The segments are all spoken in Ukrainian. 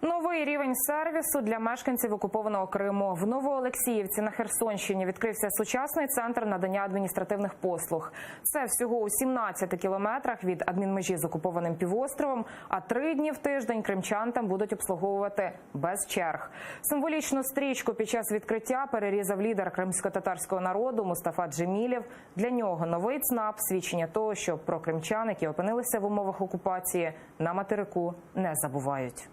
Новий рівень сервісу для мешканців окупованого Криму. В Новоолексіївці на Херсонщині відкрився сучасний центр надання адміністративних послуг. Це всього у 17 кілометрах від адмінмежі з окупованим півостровом, а 3 дні в тиждень кримчан там будуть обслуговувати без черг. Символічну стрічку під час відкриття перерізав лідер кримсько-татарського народу Мустафа Джемілєв. Для нього новий ЦНАП – свідчення того, що про кримчан, які опинилися в умовах окупації, на материку не забувають.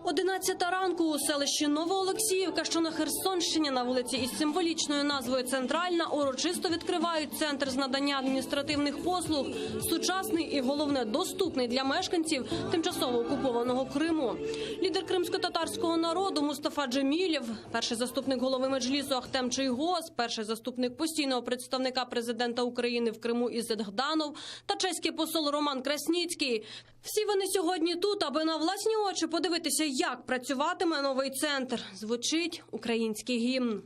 11 ранку у селищі Новоолексіївка, що на Херсонщині, на вулиці із символічною назвою «Центральна», урочисто відкривають центр з надання адміністративних послуг. Сучасний і, головне, доступний для мешканців тимчасово окупованого Криму. Лідер кримсько-татарського народу Мустафа Джемілєв, перший заступник голови Меджлісу Ахтем Чийгоз, перший заступник постійного представника президента України в Криму Ізет Гданов та чеський посол Роман Красніцький. Всі вони сьогодні тут, аби на власні очі подивитися, як працюватиме новий центр. Звучить український гімн.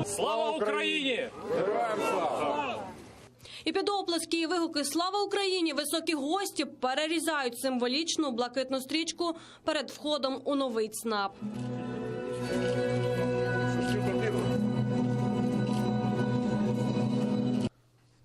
Слава Україні! Героям слава! І під оплески і вигуки «Слава Україні» високі гості перерізають символічну блакитну стрічку перед входом у новий ЦНАП.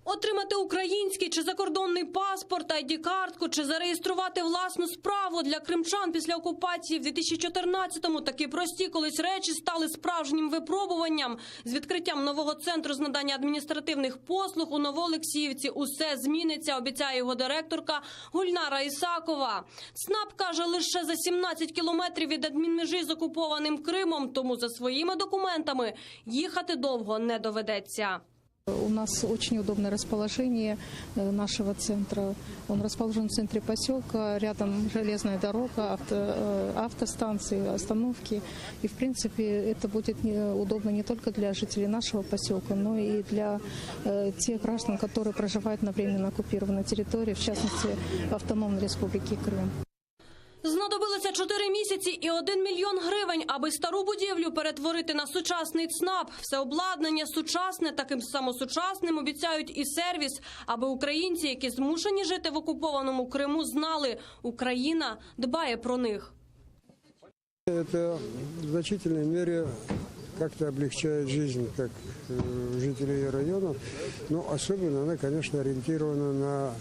Отримати український чи закордонний паспорт, ID-картку чи зареєструвати власну справу для кримчан після окупації в 2014-му такі прості колись речі стали справжнім випробуванням. З відкриттям нового центру з надання адміністративних послуг у Новоолексіївці усе зміниться, обіцяє його директорка Гульнара Ісакова. ЦНАП, каже, лише за 17 кілометрів від адмінмежі з окупованим Кримом, тому за своїми документами їхати довго не доведеться. У нас очень удобное расположение нашего центра. Он расположен в центре поселка, рядом железная дорога, автостанции, остановки. И, в принципе, это будет удобно не только для жителей нашего поселка, но и для тех граждан, которые проживают на временно оккупированной территории, в частности, Автономной Республики Крым. Знадобилося 4 місяці і 1 мільйон гривень, аби стару будівлю перетворити на сучасний ЦНАП. Все обладнання сучасне, таким самосучасним обіцяють і сервіс, аби українці, які змушені жити в окупованому Криму, знали – Україна дбає про них. Это в значительной мере как-то облегчает жизнь как жителей районов, но особенно она, конечно, ориентирована на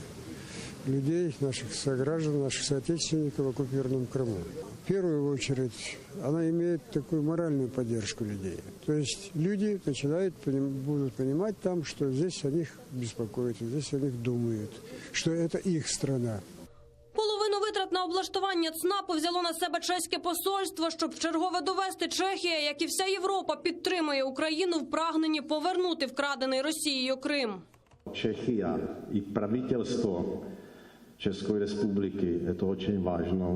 людей, наших сограждан, наших соотечественников в оккупированном Крыму. В первую очередь она имеет такую моральную поддержку людей. То есть люди будут понимать там, что здесь о них беспокоятся, здесь о них думают, что это их страна. Половину витрат на облаштування ЦНАПу взяло на себе чеське посольство, щоб вчергове довести Чехія, як і вся Європа, підтримує Україну в прагненні повернути вкрадений Росією Крим. Čechia i praviteľstvo Českej republiky, je to очень важно,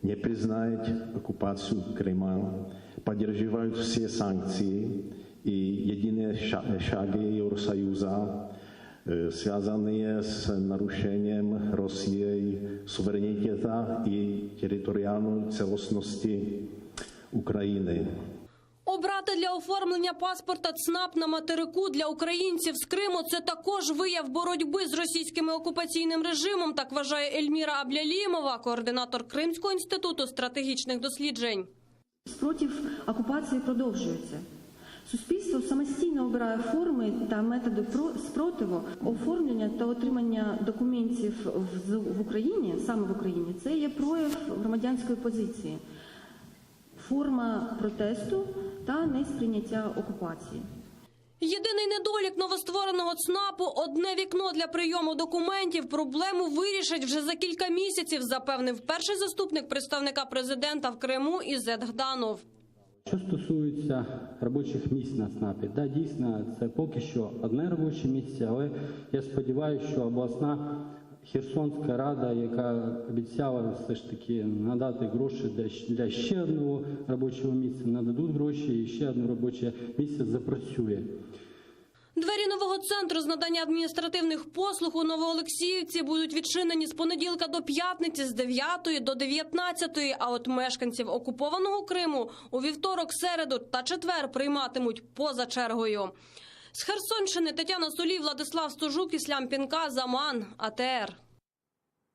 не признает оккупацию Крыма, поддерживают все санкции и единые шаги Евросоюза, связанные с нарушением Россией суверенитета и территориальной целостности Украины. Обрати для оформлення паспорта ЦНАП на материку для українців з Криму – це також вияв боротьби з російським окупаційним режимом, так вважає Ельміра Аблялімова, координатор Кримського інституту стратегічних досліджень. Спротив окупації продовжується. Суспільство самостійно обирає форми та методи спротиву, оформлення та отримання документів в Україні, саме в Україні, це є прояв громадянської позиції, форма протесту та несприйняття окупації. Єдиний недолік новоствореного ЦНАПу – одне вікно для прийому документів. Проблему вирішать вже за кілька місяців, запевнив перший заступник представника президента в Криму Ізет Гданов. Що стосується робочих місць на ЦНАПі, да, дійсно, це поки що одне робоче місце, але я сподіваюся, що обласна Херсонська рада, яка обіцяла все ж таки надати гроші для ще одного робочого місця, нададуть гроші і ще одне робоче місце запрацює. Двері нового центру з надання адміністративних послуг у Новоолексіївці будуть відчинені з понеділка до п'ятниці з 9 до 19, а от мешканців окупованого Криму у вівторок, середу та четвер прийматимуть поза чергою. З Херсонщини Тетяна Сулій, Владислав Стожук, Іслам Пінка, Заман, АТР.